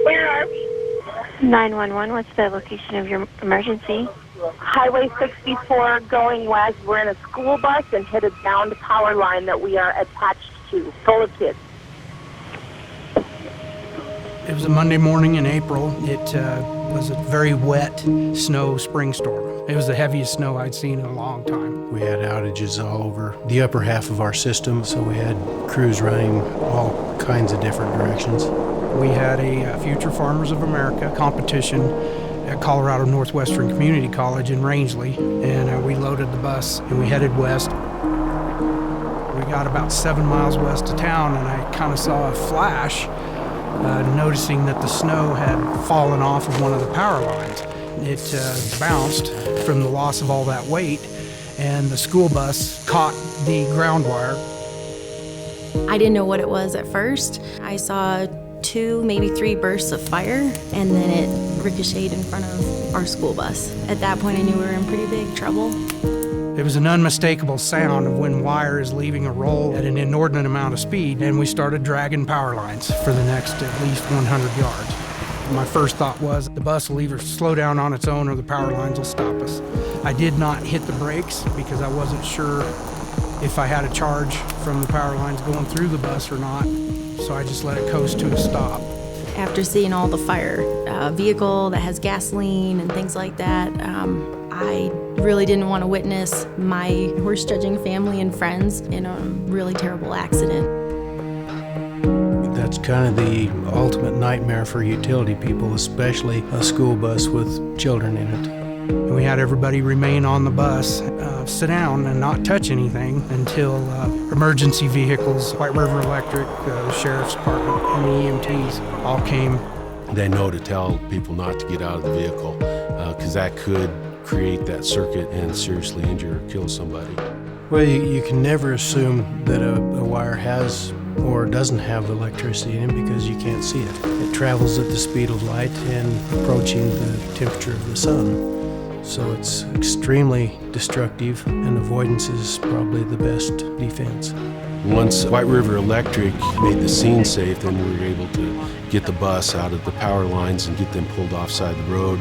Air 911, what's the location of your emergency? Highway 64 going west. We're in a school bus and hit a downed power line that we are attached to, full of kids. It was a Monday morning in April. It was a very wet snow spring storm. It was the heaviest snow I'd seen in a long time. We had outages all over the upper half of our system, so we had crews running all kinds of different directions. We had a Future Farmers of America competition at Colorado Northwestern Community College in Rangeley, and we loaded the bus and we headed west. We got about 7 miles west of town, and I kind of saw a flash, noticing that the snow had fallen off of one of the power lines. It bounced from the loss of all that weight, and the school bus caught the ground wire. I didn't know what it was at first. I saw 2, maybe 3 bursts of fire, and then it ricocheted in front of our school bus. At that point, I knew we were in pretty big trouble. It was an unmistakable sound of when wire is leaving a roll at an inordinate amount of speed, and we started dragging power lines for the next at least 100 yards. My first thought was the bus will either slow down on its own or the power lines will stop us. I did not hit the brakes because I wasn't sure if I had a charge from the power lines going through the bus or not, so I just let it coast to a stop. After seeing all the fire, vehicle that has gasoline and things like that, I really didn't want to witness my horse-judging family and friends in a really terrible accident. That's kind of the ultimate nightmare for utility people, especially a school bus with children in it. And we had everybody remain on the bus, sit down and not touch anything until emergency vehicles, White River Electric, the Sheriff's Department, and the EMTs all came. They know to tell people not to get out of the vehicle because that could create that circuit and seriously injure or kill somebody. Well, you can never assume that a wire has or doesn't have electricity in it because you can't see it. It travels at the speed of light and approaching the temperature of the sun. So it's extremely destructive, and avoidance is probably the best defense. Once White River Electric made the scene safe, then we were able to get the bus out of the power lines and get them pulled offside the road.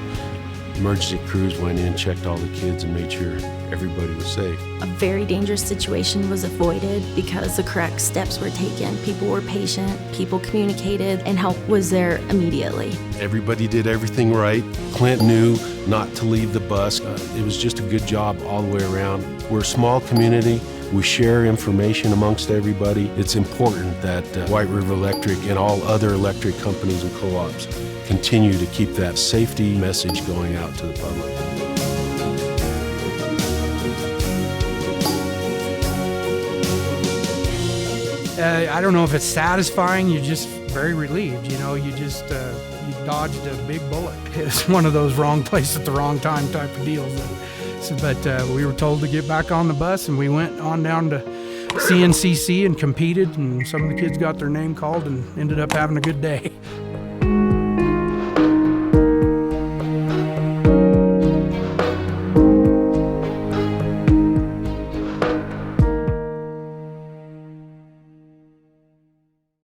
Emergency crews went in, checked all the kids, and made sure everybody was safe. A very dangerous situation was avoided because the correct steps were taken. People were patient, people communicated, and help was there immediately. Everybody did everything right. Clint knew not to leave the bus. It was just a good job all the way around. We're a small community. We share information amongst everybody. It's important that White River Electric and all other electric companies and co-ops continue to keep that safety message going out to the public. I don't know if it's satisfying, you're just very relieved, you know, you dodged a big bullet. It's one of those wrong place at the wrong time type of deals. But we were told to get back on the bus, and we went on down to CNCC and competed, and some of the kids got their name called and ended up having a good day.